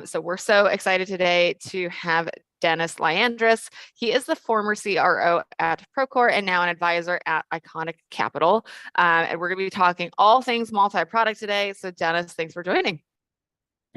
So we're so excited today to have Dennis Lyandres. He is the former CRO at Procore and now an advisor at Iconic Capital. And we're going to be talking all things multi-product today. So Dennis, thanks for joining.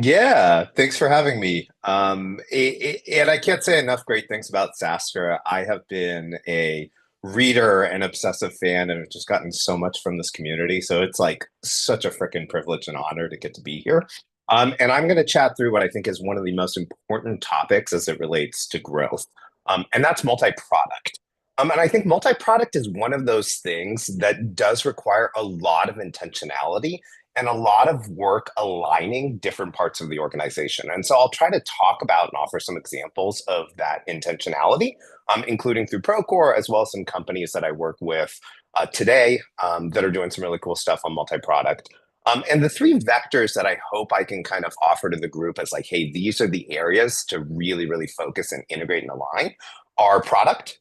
Yeah, thanks for having me. And I can't say enough great things about Sastra. I have been a reader and obsessive fan and have just gotten so much from this community. So it's like such a freaking privilege and honor to get to be here. And I'm going to chat through what I think is one of the most important topics as it relates to growth, and that's multi-product. And I think multi-product is one of those things that does require a lot of intentionality and a lot of work aligning different parts of the organization. And so I'll try to talk about and offer some examples of that intentionality, including through Procore, as well as some companies that I work with today that are doing some really cool stuff on multi-product. And the three vectors that I hope I can kind of offer to the group as like, hey, these are the areas to really, really focus and integrate and align are product,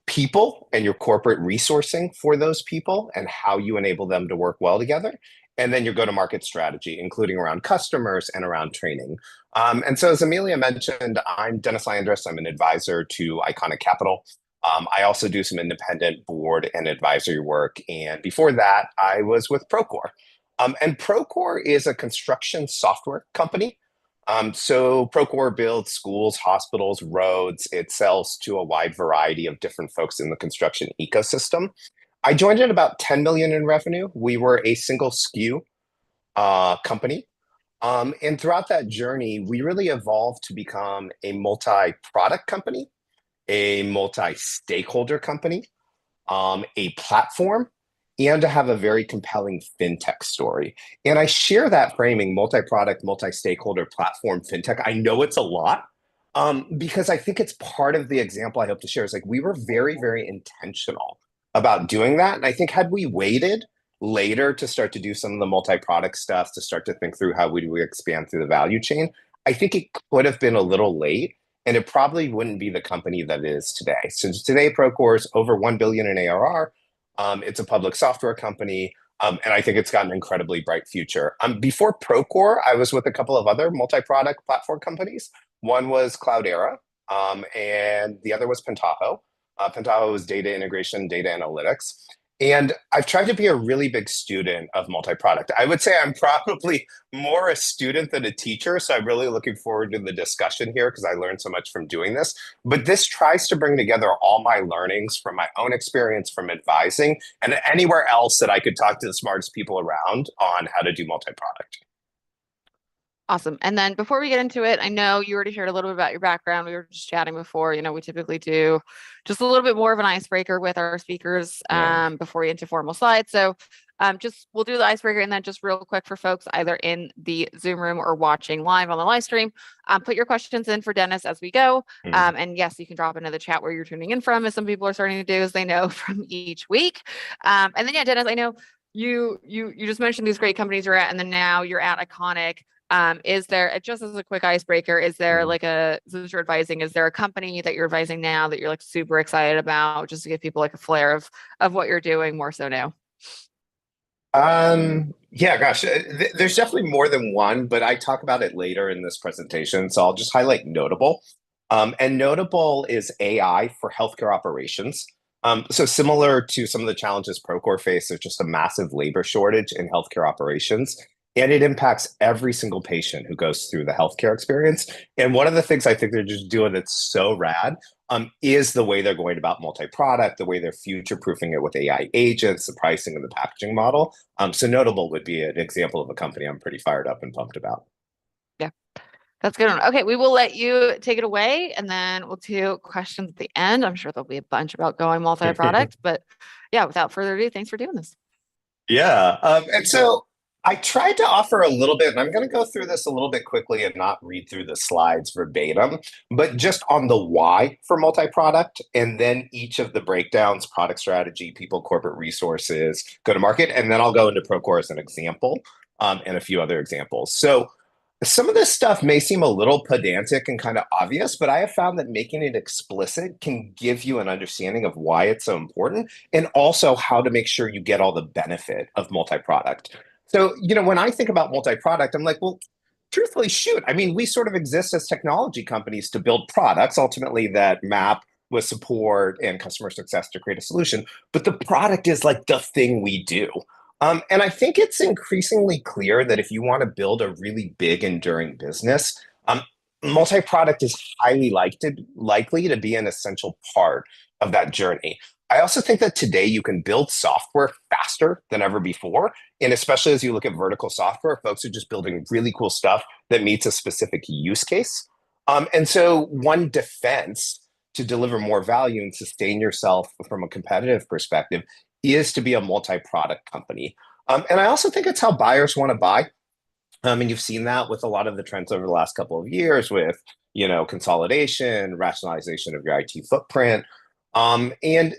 people, and your corporate resourcing for those people and how you enable them to work well together. And then your go-to-market strategy, including around customers and around training. And so as Amelia mentioned, I'm Dennis Lyandres. I'm an advisor to Iconic Capital. I also do some independent board and advisory work. And before that, I was with Procore. And Procore is a construction software company. So Procore builds schools, hospitals, roads. It sells to a wide variety of different folks in the construction ecosystem. I joined at about 10 million in revenue. We were a single SKU company. And throughout that journey, we really evolved to become a multi-product company, a multi-stakeholder company, a platform, and to have a very compelling fintech story. And I share that framing, multi-product, multi-stakeholder platform, fintech. I know it's a lot because I think it's part of the example I hope to share is like we were very, very intentional about doing that. And I think had we waited later to start to do some of the multi-product stuff, to start to think through how would we expand through the value chain, I think it could have been a little late and it probably wouldn't be the company that it is today. So today, Procore is over 1 billion in ARR. It's a public software company. And I think it's got an incredibly bright future. Before Procore, I was with a couple of other multi-product platform companies. One was Cloudera, and the other was Pentaho. Pentaho is data integration, data analytics. And I've tried to be a really big student of multi-product. I would say I'm probably more a student than a teacher. So I'm really looking forward to the discussion here because I learned so much from doing this. But this tries to bring together all my learnings from my own experience from advising and anywhere else that I could talk to the smartest people around on how to do multi-product. Awesome. And then before we get into it, I know you already shared a little bit about your background. We were just chatting before, we typically do just a little bit more of an icebreaker with our speakers before we get into formal slides. So we'll do the icebreaker and then just real quick for folks either in the Zoom room or watching live on the live stream, put your questions in for Dennis as we go. And yes, you can drop into the chat where you're tuning in from, as some people are starting to do, as they know from each week. And then, yeah, Dennis, I know you just mentioned these great companies you're at, and then now you're at Iconic. Is there, just as a quick icebreaker, is there since you're advising, is there a company that you're advising now that you're like super excited about, just to give people like a flair of what you're doing more so now? Yeah, gosh, there's definitely more than one, but I talk about it later in this presentation. So I'll just highlight Notable. And Notable is AI for healthcare operations. So similar to some of the challenges Procore face, there's just a massive labor shortage in healthcare operations. And it impacts every single patient who goes through the healthcare experience. And one of the things I think they're just doing that's so rad is the way they're going about multi-product, the way they're future-proofing it with AI agents, the pricing and the packaging model. So Notable would be an example of a company I'm pretty fired up and pumped about. Yeah, that's good. Okay, we will let you take it away, and then we'll do questions at the end. I'm sure there'll be a bunch about going multi-product, but yeah, without further ado, thanks for doing this. Yeah, and so I tried to offer a little bit, and I'm going to go through this a little bit quickly and not read through the slides verbatim, but just on the why for multi-product, and then each of the breakdowns, product strategy, people, corporate resources, go to market, and then I'll go into Procore as an example, and a few other examples. So some of this stuff may seem a little pedantic and kind of obvious, but I have found that making it explicit can give you an understanding of why it's so important, and also how to make sure you get all the benefit of multi-product. So, when I think about multi-product, I'm like, well, truthfully, shoot, I mean, we sort of exist as technology companies to build products ultimately that map with support and customer success to create a solution. But the product is like the thing we do. And I think it's increasingly clear that if you want to build a really big, enduring business, multi-product is highly likely to be an essential part of that journey. I also think that today you can build software faster than ever before. And especially as you look at vertical software, folks are just building really cool stuff that meets a specific use case. And so, one defense to deliver more value and sustain yourself from a competitive perspective is to be a multi product company. And I also think it's how buyers want to buy. And you've seen that with a lot of the trends over the last couple of years with, consolidation, rationalization of your IT footprint. And,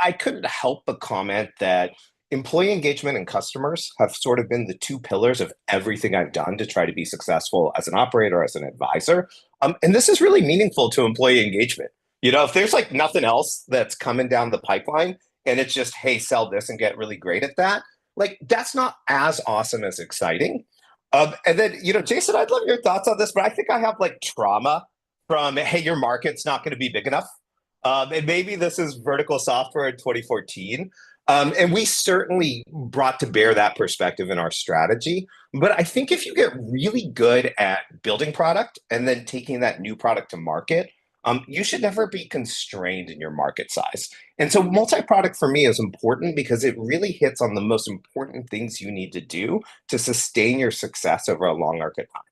I couldn't help but comment that employee engagement and customers have sort of been the two pillars of everything I've done to try to be successful as an operator, as an advisor. And this is really meaningful to employee engagement. If there's like nothing else that's coming down the pipeline and it's just, hey, sell this and get really great at that, like that's not as awesome as exciting. And then, Jason, I'd love your thoughts on this, but I think I have like trauma from, hey, your market's not going to be big enough. And maybe this is vertical software in 2014. And we certainly brought to bear that perspective in our strategy. But I think if you get really good at building product and then taking that new product to market, you should never be constrained in your market size. And so multi-product for me is important because it really hits on the most important things you need to do to sustain your success over a long arc of time.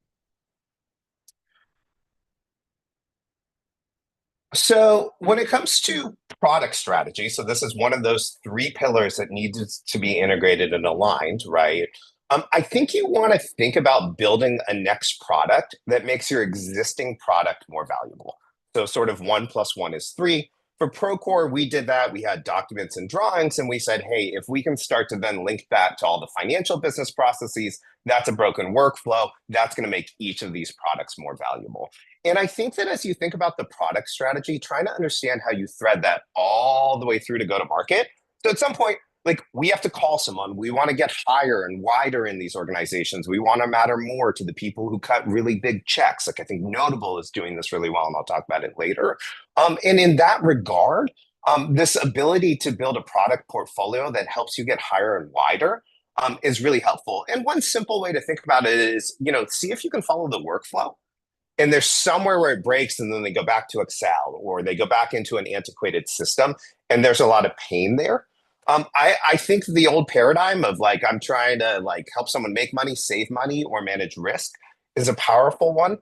So when it comes to product strategy, so this is one of those three pillars that needs to be integrated and aligned, right? I think you want to think about building a next product that makes your existing product more valuable. So sort of 1 + 1 is 3. For Procore, we did that. We had documents and drawings, and we said, hey, if we can start to then link that to all the financial business processes, that's a broken workflow. That's going to make each of these products more valuable. And I think that as you think about the product strategy, trying to understand how you thread that all the way through to go to market. So at some point, like we have to call someone. We want to get higher and wider in these organizations. We want to matter more to the people who cut really big checks. Like I think Notable is doing this really well, and I'll talk about it later. And in that regard, this ability to build a product portfolio that helps you get higher and wider is really helpful. And one simple way to think about it is, see if you can follow the workflow. And there's somewhere where it breaks, and then they go back to Excel or they go back into an antiquated system, and there's a lot of pain there. I think the old paradigm of like I'm trying to like help someone make money, save money, or manage risk is a powerful one.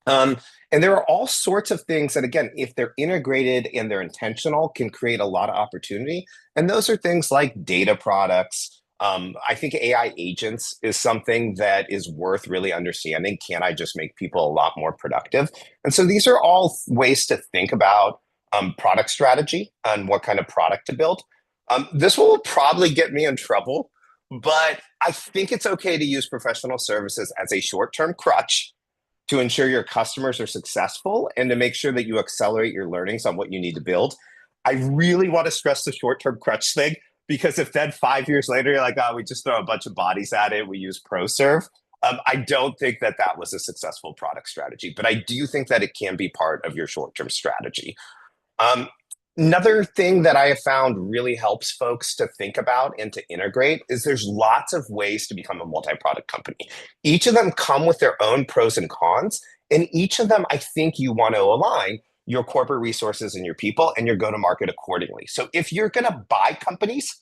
And there are all sorts of things that, again, if they're integrated and they're intentional, can create a lot of opportunity. And those are things like data products. I think AI agents is something that is worth really understanding. Can I just make people a lot more productive? And so these are all ways to think about product strategy and what kind of product to build. This will probably get me in trouble, but I think it's okay to use professional services as a short-term crutch to ensure your customers are successful and to make sure that you accelerate your learnings on what you need to build. I really want to stress the short-term crutch thing because if then 5 years later you're like, oh, we just throw a bunch of bodies at it, we use ProServe. I don't think that that was a successful product strategy, but I do think that it can be part of your short-term strategy. Another thing that I have found really helps folks to think about and to integrate is there's lots of ways to become a multi-product company. Each of them come with their own pros and cons, and each of them, I think you want to align your corporate resources and your people and your go-to-market accordingly. So if you're going to buy companies,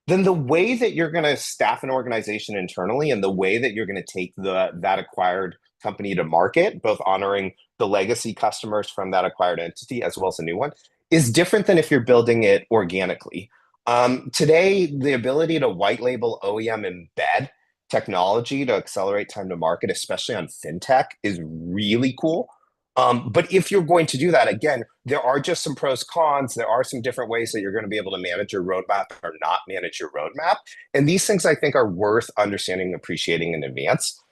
then the way that you're going to staff an organization internally and the way that you're going to take that acquired company to market, both honoring the legacy customers from that acquired entity as well as a new one, is different than if you're building it organically. Today, the ability to white label OEM embed technology to accelerate time to market, especially on fintech, is really cool. But if you're going to do that, again, there are just some pros, cons. There are some different ways that you're going to be able to manage your roadmap or not manage your roadmap. And these things I think are worth understanding and appreciating in advance.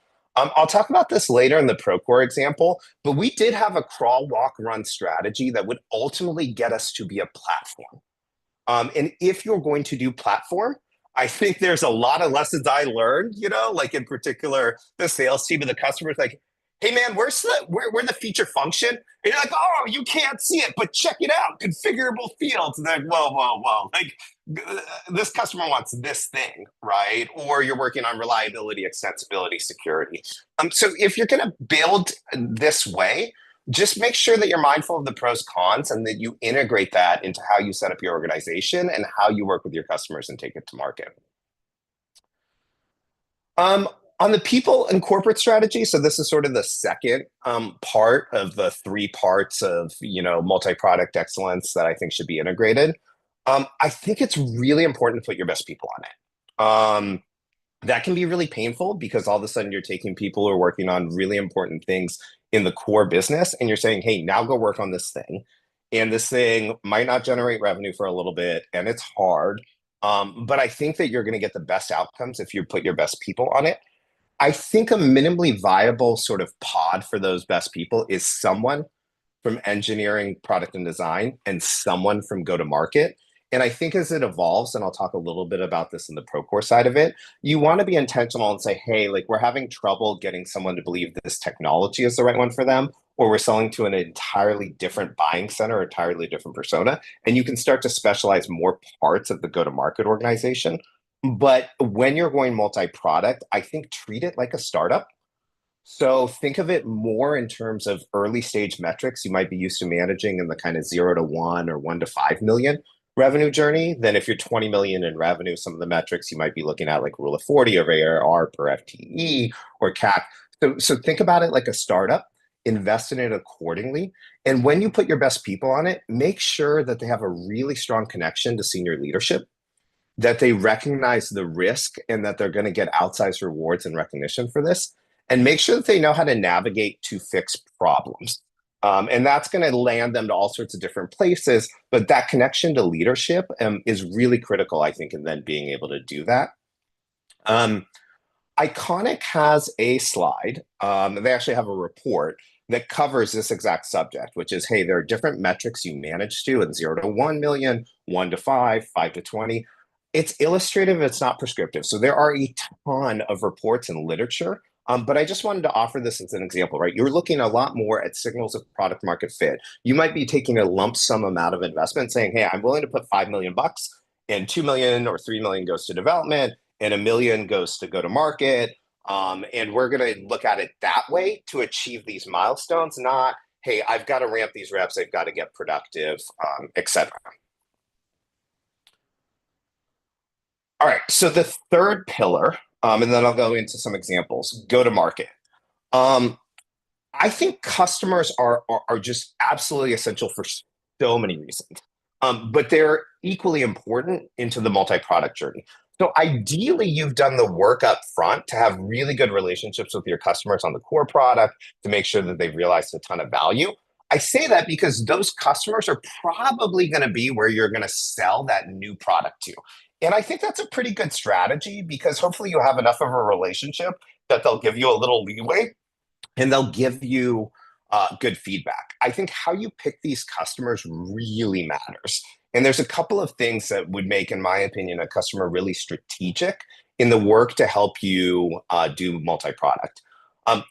I'll talk about this later in the Procore example, but we did have a crawl, walk, run strategy that would ultimately get us to be a platform. And if you're going to do platform, I think there's a lot of lessons I learned, like in particular, the sales team and the customers, like, hey man, where the feature function? And you're like, oh, you can't see it, but check it out, configurable fields. And they're like, whoa. Like this customer wants this thing, right? Or you're working on reliability, extensibility, security. So if you're gonna build this way, just make sure that you're mindful of the pros cons and that you integrate that into how you set up your organization and how you work with your customers and take it to market. On the people and corporate strategy, so this is sort of the second part of the three parts of multi-product excellence that I think should be integrated. I think it's really important to put your best people on it. That can be really painful because all of a sudden you're taking people who are working on really important things in the core business and you're saying, hey, now go work on this thing. And this thing might not generate revenue for a little bit and it's hard. But I think that you're going to get the best outcomes if you put your best people on it. I think a minimally viable sort of pod for those best people is someone from engineering, product, and design, and someone from go to market. And I think as it evolves, and I'll talk a little bit about this in the Procore side of it, you want to be intentional and say, hey, like we're having trouble getting someone to believe this technology is the right one for them, or we're selling to an entirely different buying center, entirely different persona. And you can start to specialize more parts of the go to market organization. But when you're going multi-product, I think treat it like a startup. So think of it more in terms of early stage metrics you might be used to managing in the kind of 0 to 1 or 1 to 5 million revenue journey. Then if you're 20 million in revenue, some of the metrics you might be looking at like rule of 40 of ARR per FTE or CAC. So think about it like a startup, invest in it accordingly. And when you put your best people on it, make sure that they have a really strong connection to senior leadership, that they recognize the risk and that they're going to get outsized rewards and recognition for this, and make sure that they know how to navigate to fix problems. And that's going to land them to all sorts of different places, but that connection to leadership is really critical, I think, in then being able to do that. Iconic has a slide. They actually have a report that covers this exact subject, which is, hey, there are different metrics you manage to in 0 to 1 million, 1 to 5, 5 to 20. It's illustrative, it's not prescriptive. So there are a ton of reports and literature, but I just wanted to offer this as an example, right? You're looking a lot more at signals of product market fit. You might be taking a lump sum amount of investment saying, hey, I'm willing to put $5 million and 2 million or 3 million goes to development and $1 million goes to go to market. And we're going to look at it that way to achieve these milestones, not, hey, I've got to ramp these reps, I've got to get productive, et cetera. All right, so the third pillar, and then I'll go into some examples, go to market. I think customers are just absolutely essential for so many reasons, but they're equally important into the multi-product journey. So ideally, you've done the work up front to have really good relationships with your customers on the core product to make sure that they've realized a ton of value. I say that because those customers are probably going to be where you're going to sell that new product to. And I think that's a pretty good strategy because hopefully you have enough of a relationship that they'll give you a little leeway and they'll give you good feedback. I think how you pick these customers really matters. And there's a couple of things that would make, in my opinion, a customer really strategic in the work to help you do multi-product.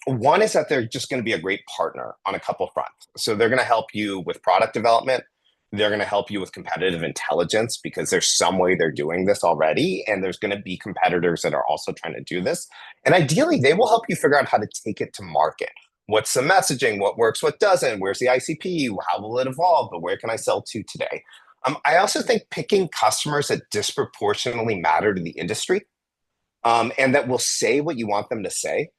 One is that they're just going to be a great partner on a couple fronts. So they're going to help you with product development. They're going to help you with competitive intelligence because there's some way they're doing this already. And there's going to be competitors that are also trying to do this. And ideally, they will help you figure out how to take it to market. What's the messaging? What works? What doesn't? Where's the ICP? How will it evolve? But where can I sell to today? I also think picking customers that disproportionately matter to the industry and that will say what you want them to say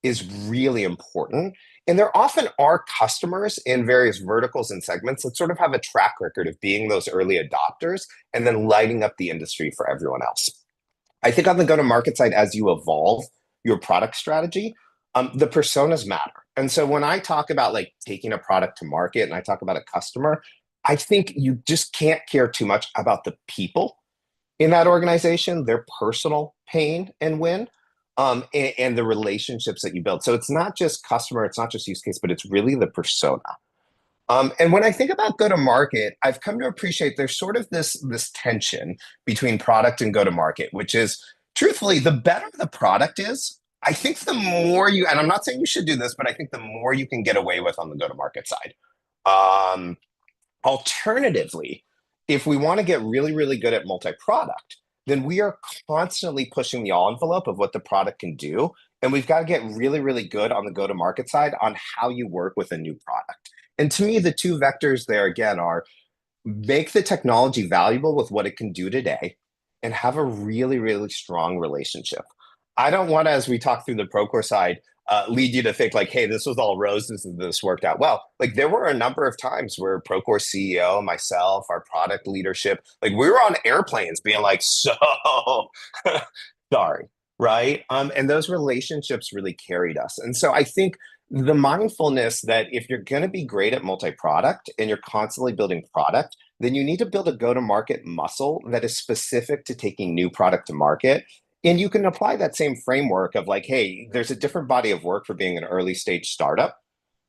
is really important. And there often are customers in various verticals and segments that sort of have a track record of being those early adopters and then lighting up the industry for everyone else. I think on the go-to-market side, as you evolve your product strategy, the personas matter. And so when I talk about like taking a product to market and I talk about a customer, I think you just can't care too much about the people in that organization, their personal pain and win, and the relationships that you build. So it's not just customer, it's not just use case, but it's really the persona. And when I think about go to market, I've come to appreciate there's sort of this tension between product and go to market, which is truthfully, the better the product is, I think the more you, and I'm not saying you should do this, but I think the more you can get away with on the go to market side. Um, Alternatively, if we want to get really, really good at multi-product, then we are constantly pushing the envelope of what the product can do. And we've got to get really, really good on the go-to-market side on how you work with a new product. And to me, the two vectors there again are make the technology valuable with what it can do today and have a really, really strong relationship. I don't want to, as we talk through the Procore side, lead you to think like, hey, this was all roses and this worked out well. Like there were a number of times where Procore CEO, myself, our product leadership, like we were on airplanes being like, so sorry, right? And those relationships really carried us. And so I think the mindfulness that if you're going to be great at multi-product and you're constantly building product, then you need to build a go-to-market muscle that is specific to taking new product to market. And you can apply that same framework of like, hey, there's a different body of work for being an early stage startup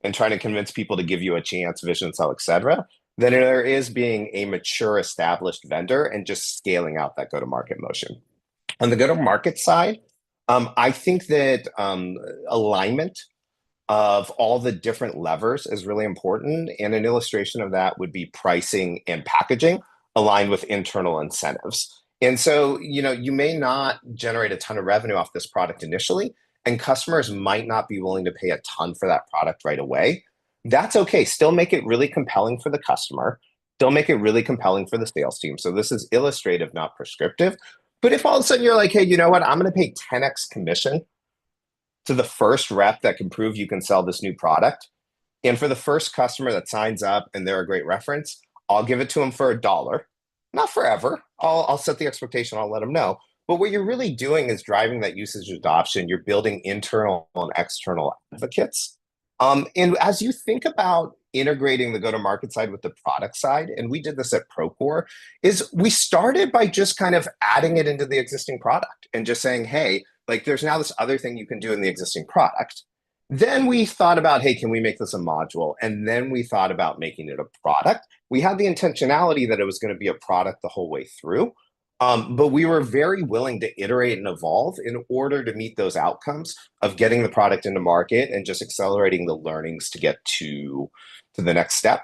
and trying to convince people to give you a chance, vision, sell, et cetera, than there is being a mature, established vendor and just scaling out that go-to-market motion. On the go-to-market side, I think that alignment of all the different levers is really important. And an illustration of that would be pricing and packaging aligned with internal incentives. And so, you may not generate a ton of revenue off this product initially, and customers might not be willing to pay a ton for that product right away. That's okay. Still make it really compelling for the customer. Still make it really compelling for the sales team. So this is illustrative, not prescriptive. But if all of a sudden you're like, hey, you know what? I'm going to pay 10x commission to the first rep that can prove you can sell this new product. And for the first customer that signs up and they're a great reference, I'll give it to them for $1. Not forever. I'll set the expectation. I'll let them know. But what you're really doing is driving that usage adoption. You're building internal and external advocates. And as you think about integrating the go-to-market side with the product side, and we did this at Procore, is we started by just kind of adding it into the existing product and just saying, hey, like there's now this other thing you can do in the existing product. Then we thought about, hey, can we make this a module? And then we thought about making it a product. We had the intentionality that it was going to be a product the whole way through. But we were very willing to iterate and evolve in order to meet those outcomes of getting the product into market and just accelerating the learnings to get to the next step.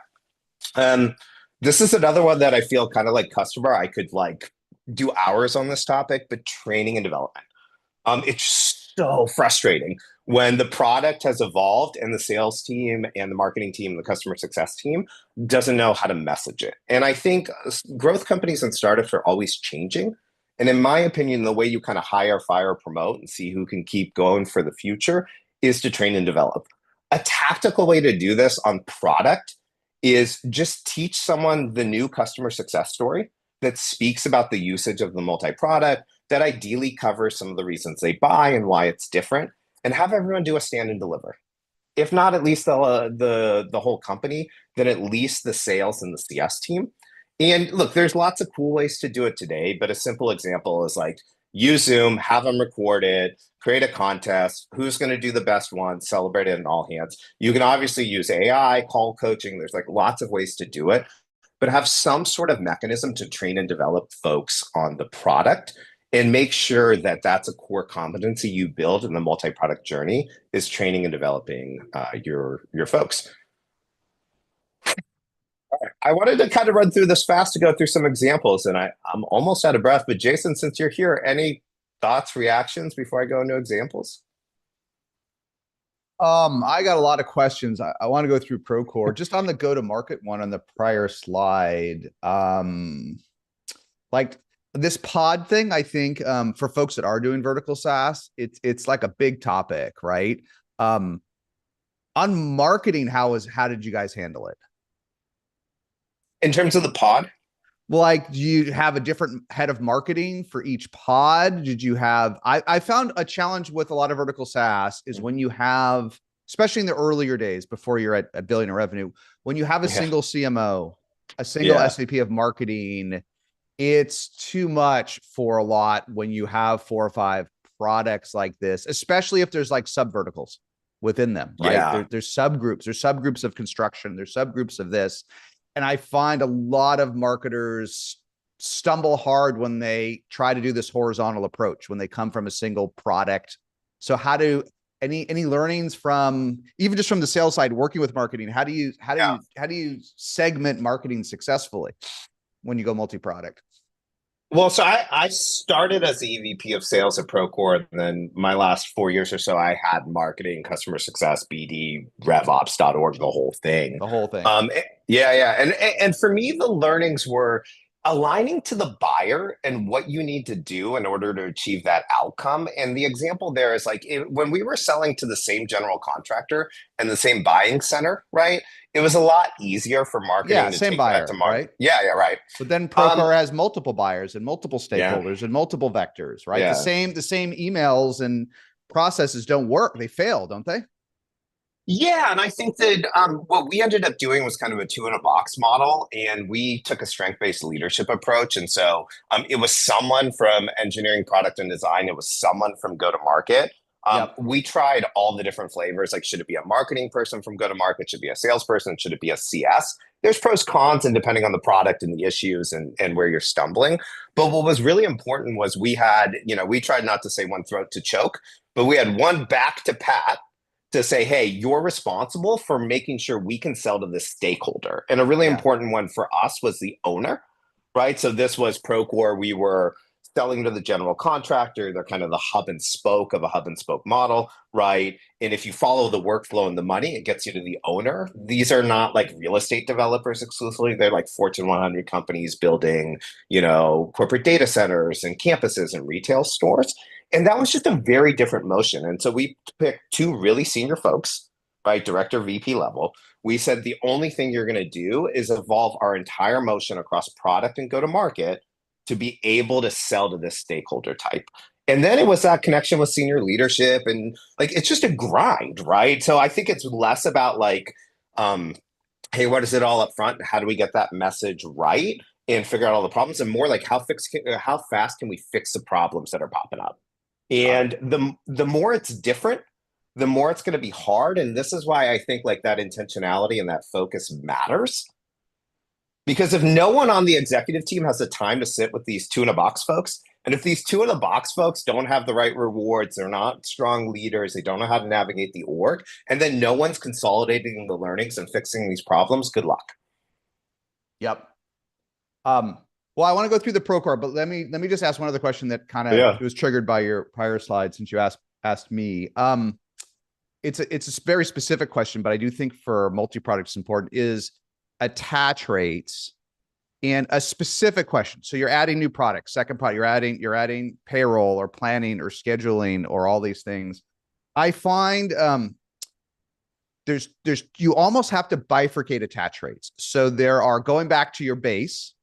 This is another one that I feel kind of like customer. I could like do hours on this topic, but training and development. It's so frustrating when the product has evolved and the sales team and the marketing team and the customer success team doesn't know how to message it. And I think growth companies and startups are always changing. And in my opinion, the way you kind of hire, fire, promote, and see who can keep going for the future is to train and develop. A tactical way to do this on product is just teach someone the new customer success story that speaks about the usage of the multi-product, that ideally covers some of the reasons they buy and why it's different, and have everyone do a stand and deliver. If not at least the whole company, then at least the sales and the CS team. And look, there's lots of cool ways to do it today, but a simple example is like use Zoom, have them record it, create a contest, who's going to do the best one, celebrate it in all hands. You can obviously use AI, call coaching. There's like lots of ways to do it, but have some sort of mechanism to train and develop folks on the product and make sure that that's a core competency you build in the multi-product journey is training and developing your folks. I wanted to kind of run through this fast to go through some examples, and I'm almost out of breath, but Jason, since you're here, any thoughts, reactions before I go into examples? I got a lot of questions. I want to go through Procore. Just on the go-to-market one on the prior slide. Like this pod thing, I think for folks that are doing vertical SaaS, it's like a big topic, right? On marketing, how did you guys handle it? In terms of the pod? Well, like, do you have a different head of marketing for each pod? Did you have, I found a challenge with a lot of vertical SaaS is when you have, especially in the earlier days before you're at $1 billion in revenue, when you have a single CMO, a single SVP of marketing, it's too much for a lot when you have 4 or 5 products like this, especially if there's like sub verticals. within them, right? Yeah. There's subgroups of construction, there's subgroups of this. And I find a lot of marketers stumble hard when they try to do this horizontal approach, when they come from a single product. So how do any learnings from, even just from the sales side, working with marketing, how do you segment marketing successfully when you go multi-product? Well, so I started as the EVP of sales at Procore, and then my last 4 years or so, I had marketing, customer success, BD, RevOps.org, the whole thing. The whole thing. Yeah. And for me, the learnings were aligning to the buyer and what you need to do in order to achieve that outcome. And the example there is like when we were selling to the same general contractor and the same buying center, right? It was a lot easier for marketing to take that to market. Right? Yeah, right. But then Procore has multiple buyers and multiple stakeholders and multiple vectors, right? Yeah. The same emails and processes don't work. They fail, don't they? Yeah, and I think that what we ended up doing was kind of a two-in-a-box model, and we took a strength-based leadership approach. And so it was someone from engineering, product, and design. It was someone from go-to-market. We tried all the different flavors. Like, should it be a marketing person from go-to-market? Should it be a salesperson? Should it be a CS? There's pros, cons, and depending on the product and the issues and where you're stumbling. But what was really important was we had, we tried not to say one throat to choke, but we had one back to pat to say, hey, you're responsible for making sure we can sell to this stakeholder. And a really important one for us was the owner, right? So this was Procore. We were selling to the general contractor. They're kind of the hub and spoke of a hub and spoke model, right? And if you follow the workflow and the money, it gets you to the owner. These are not like real estate developers exclusively. They're like Fortune 100 companies building, corporate data centers and campuses and retail stores. And that was just a very different motion. And so we picked two really senior folks, right? Director, VP level. We said the only thing you're going to do is evolve our entire motion across product and go to market to be able to sell to this stakeholder type. And then it was that connection with senior leadership. And like, it's just a grind, right? So I think it's less about like, hey, what is it all up front? How do we get that message right and figure out all the problems? And more like how fast can we fix the problems that are popping up? And the more it's different, the more it's going to be hard. And this is why I think like that intentionality and that focus matters. Because if no one on the executive team has the time to sit with these two-in-a-box folks, and if these two-in-a-box folks don't have the right rewards, they're not strong leaders, they don't know how to navigate the org, and then no one's consolidating the learnings and fixing these problems, good luck. Yep. Well, I want to go through the Procore, but let me just ask one other question that kind of was triggered by your prior slide since you asked me. It's a very specific question, but I do think for multi-product it's important, is attach rates and a specific question. So you're adding new products, second product, you're adding payroll or planning or scheduling or all these things. I find you almost have to bifurcate attach rates. So there are going back to your base.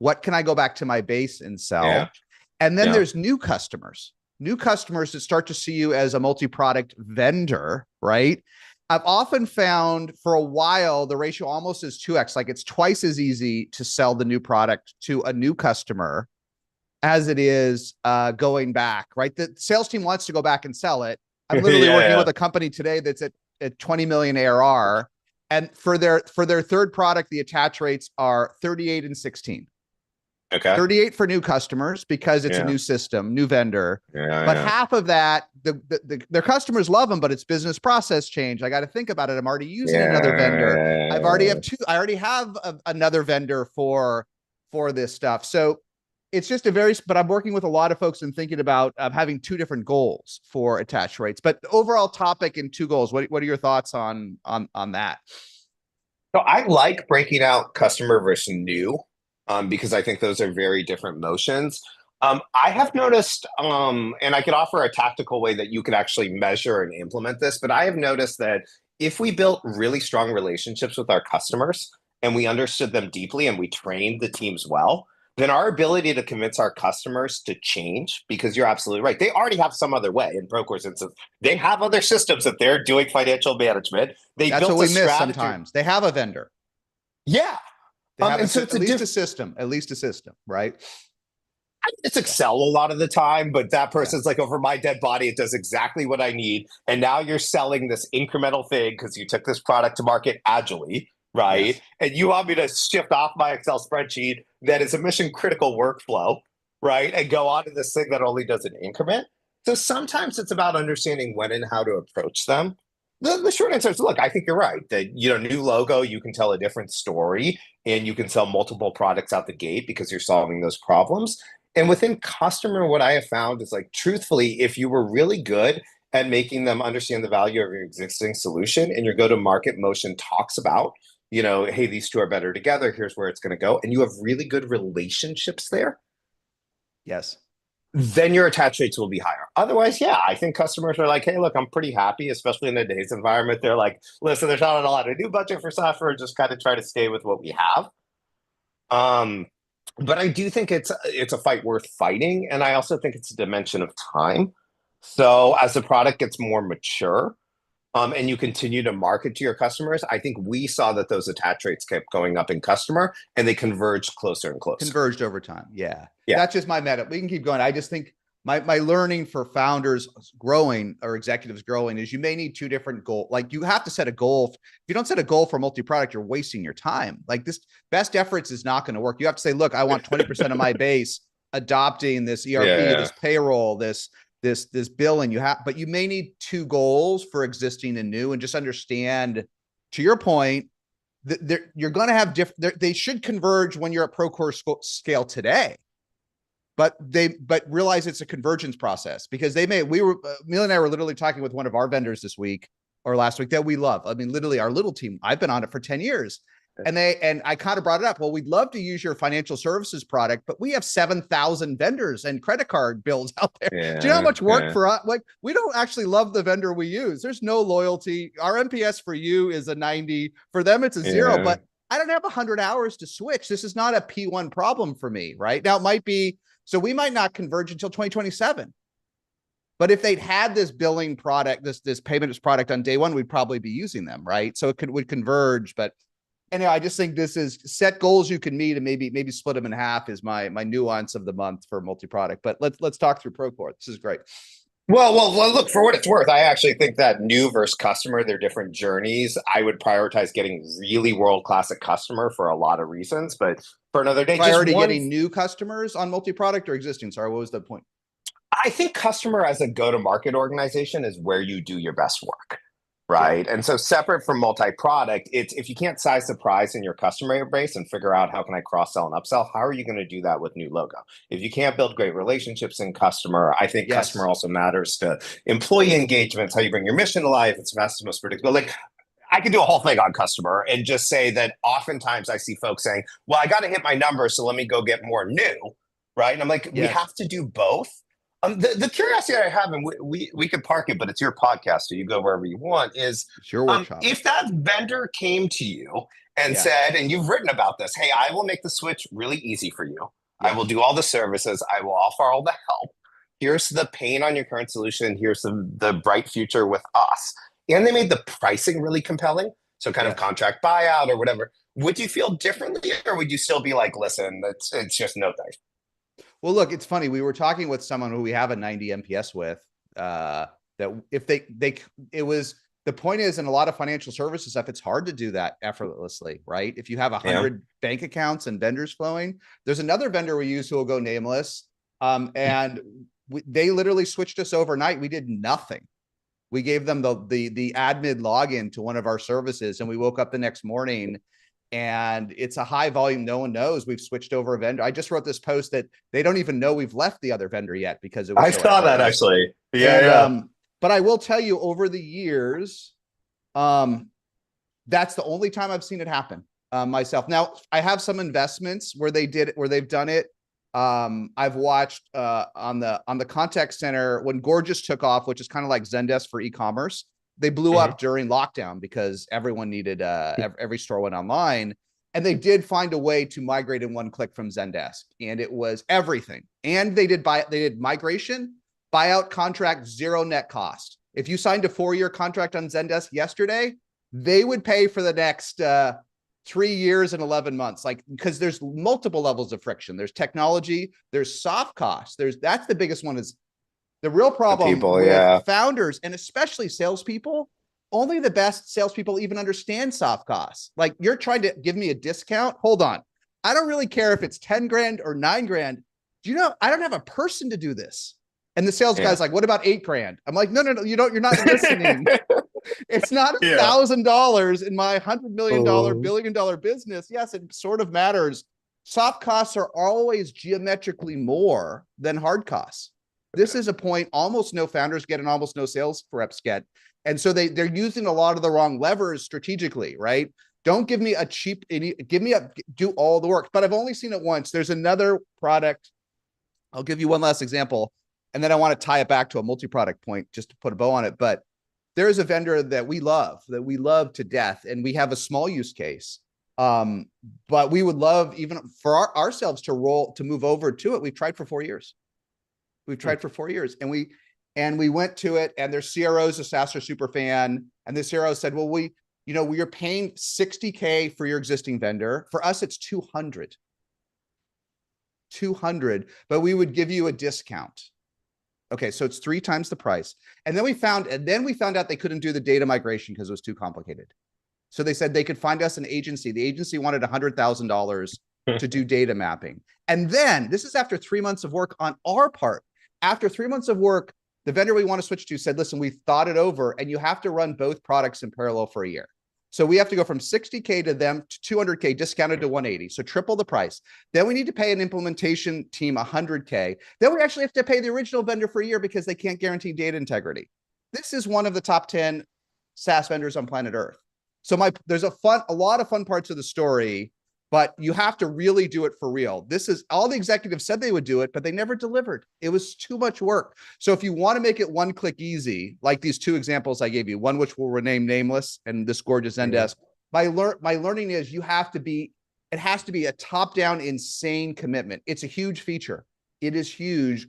What can I go back to my base and sell? Yeah. And then there's new customers that start to see you as a multi-product vendor, right? I've often found for a while, the ratio almost is 2x, like it's twice as easy to sell the new product to a new customer as it is going back, right? The sales team wants to go back and sell it. I'm literally working with a company today that's at 20 million ARR. And for their third product, the attach rates are 38 and 16. Okay. 38 for new customers because it's a new system, new vendor. But half of that, their customers love them, but it's business process change. I got to think about it. I'm already using another vendor. I already have another vendor for this stuff. So it's just but I'm working with a lot of folks and thinking about having two different goals for attach rates. But the overall topic and two goals, what are your thoughts on that? So I like breaking out customer versus new. Because I think those are very different motions. I have noticed, and I could offer a tactical way that you could actually measure and implement this, but I have noticed that if we built really strong relationships with our customers and we understood them deeply and we trained the teams well, then our ability to convince our customers to change, because you're absolutely right. They already have some other way. In Procore's instance, they have other systems that they're doing financial management. That's what we miss sometimes. They have a vendor. Yeah. They have at least a system, right? It's Excel a lot of the time, but that person's like, over my dead body, it does exactly what I need. And now you're selling this incremental thing because you took this product to market agilely, right? Yes. And you want me to shift off my Excel spreadsheet that is a mission critical workflow, right? And go on to this thing that only does an increment. So sometimes it's about understanding when and how to approach them. The short answer is, look, I think you're right that, new logo, you can tell a different story and you can sell multiple products out the gate because you're solving those problems. And within customer, what I have found is, like, truthfully, if you were really good at making them understand the value of your existing solution and your go-to-market motion talks about, hey, these two are better together, here's where it's going to go, and you have really good relationships there, Yes. then your attach rates will be higher. Otherwise, yeah, I think customers are like, hey, look, I'm pretty happy, especially in today's environment. They're like, listen, there's not a lot of new budget for software, just kind of try to stay with what we have. But I do think it's a fight worth fighting. And I also think it's a dimension of time. So as the product gets more mature, and you continue to market to your customers, I think we saw that those attach rates kept going up in customer and they converged closer and closer. Converged over time. Yeah. Yeah. That's just my meta. We can keep going. I just think my learning for founders growing or executives growing is you may need two different goals. Like, you have to set a goal. If you don't set a goal for multi-product, you're wasting your time. Like, this best efforts is not going to work. You have to say, look, I want 20% of my base adopting this ERP, this payroll, this billing. But you may need two goals for existing and new, and just understand, to your point, that you're going to have different, they should converge when you're at Procore scale today. But realize it's a convergence process, because Neil and I were literally talking with one of our vendors this week or last week that we love. I mean, literally our little team, I've been on it for 10 years. And I kind of brought it up. Well, we'd love to use your financial services product, but we have 7,000 vendors and credit card bills out there. Do you know how much work for us? Like, we don't actually love the vendor we use. There's no loyalty. Our NPS for you is a 90. For them, it's a 0, but I don't have 100 hours to switch. This is not a P1 problem for me, right? Now, it might be, so we might not converge until 2027. But if they'd had this billing product, this payments product on day one, we'd probably be using them, right? So it would converge. But anyway, I just think this is set goals you can meet and maybe split them in half is my nuance of the month for multi-product. But let's talk through Procore. This is great. Well, look, for what it's worth, I actually think that new versus customer, they're different journeys. I would prioritize getting really world-class at customer for a lot of reasons, but for another day. Priority getting new customers on multi-product or existing? Sorry, what was the point? I think customer as a go-to-market organization is where you do your best work, right? Yeah. And so separate from multi-product, it's if you can't size the prize in your customer base and figure out how can I cross-sell and upsell, how are you going to do that with new logo? If you can't build great relationships in customer, I think customer also matters to employee engagements, how you bring your mission to life. It's fast, most predictable. Like, I could do a whole thing on customer and just say that oftentimes I see folks saying, well, I got to hit my numbers, so let me go get more new, right? And I'm like, we have to do both. The curiosity I have, and we could park it, but it's your podcast, so you go wherever you want, is it's your workshop. If that vendor came to you and said, and you've written about this, hey, I will make the switch really easy for you. I will do all the services. I will offer all the help. Here's the pain on your current solution. Here's the bright future with us. And they made the pricing really compelling. So kind of contract buyout or whatever. Would you feel differently, or would you still be like, listen, it's just no thanks? Well, look, it's funny. We were talking with someone who we have a 90 MPS with, that if the point is, in a lot of financial services stuff, it's hard to do that effortlessly, right? If you have 100 bank accounts and vendors flowing, there's another vendor we use who will go nameless. And they literally switched us overnight. We did nothing. We gave them the admin login to one of our services, and we woke up the next morning and it's a high volume. No one knows we've switched over a vendor. I just wrote this post that they don't even know we've left the other vendor yet because it was. I saw that actually. But I will tell you, over the years, that's the only time I've seen it happen myself. Now, I have some investments where they've done it. I've watched on the contact center when Gorgeous took off, which is kind of like Zendesk for e-commerce. They blew up during lockdown because everyone needed every store went online, and they did find a way to migrate in one click from Zendesk, and it was everything. And they did migration, buyout contract, 0 net cost. If you signed a 4-year contract on Zendesk yesterday, they would pay for the next 3 years and 11 months, like, because there's multiple levels of friction. There's technology, there's soft costs. That's the biggest one. Is the real problem with founders and especially salespeople. Only the best salespeople even understand soft costs. Like, you're trying to give me a discount. Hold on. I don't really care if it's 10 grand or 9 grand. Do you know, I don't have a person to do this. And the sales guy's like, what about 8 grand? I'm like, no, you're not listening. It's not $1,000 in my $100 million, $1 billion business. Yes, it sort of matters. Soft costs are always geometrically more than hard costs. This is a point almost no founders get and almost no sales reps get. And so they're using a lot of the wrong levers strategically, right? Don't give me a cheap, do all the work. But I've only seen it once. There's another product. I'll give you one last example. And then I want to tie it back to a multi-product point just to put a bow on it. But there is a vendor that we love to death. And we have a small use case. But we would love even for ourselves to move over to it. We've tried for 4 years. We've tried for 4 years. And we went to it, and their CRO's a SaaS super fan. And the CRO said, well, we are paying $60K for your existing vendor. For us, it's 200, but we would give you a discount. Okay, so it's 3 times the price. And then we found out they couldn't do the data migration because it was too complicated. So they said they could find us an agency. The agency wanted $100,000 to do data mapping. And then this is after 3 months of work on our part. After 3 months of work, the vendor we want to switch to said, listen, we thought it over, and you have to run both products in parallel for a year. So we have to go from 60K to them to 200K, discounted to 180. So triple the price. Then we need to pay an implementation team 100K. Then we actually have to pay the original vendor for a year because they can't guarantee data integrity. This is one of the top 10 SaaS vendors on planet Earth. So there's a lot of fun parts of the story, but you have to really do it for real. This is all the executives said they would do it, but they never delivered. It was too much work. So if you want to make it one click easy, like these 2 examples I gave you, one which will remain nameless and this gorgeous Zendesk, my learning is it has to be a top-down insane commitment. It's a huge feature. It is huge,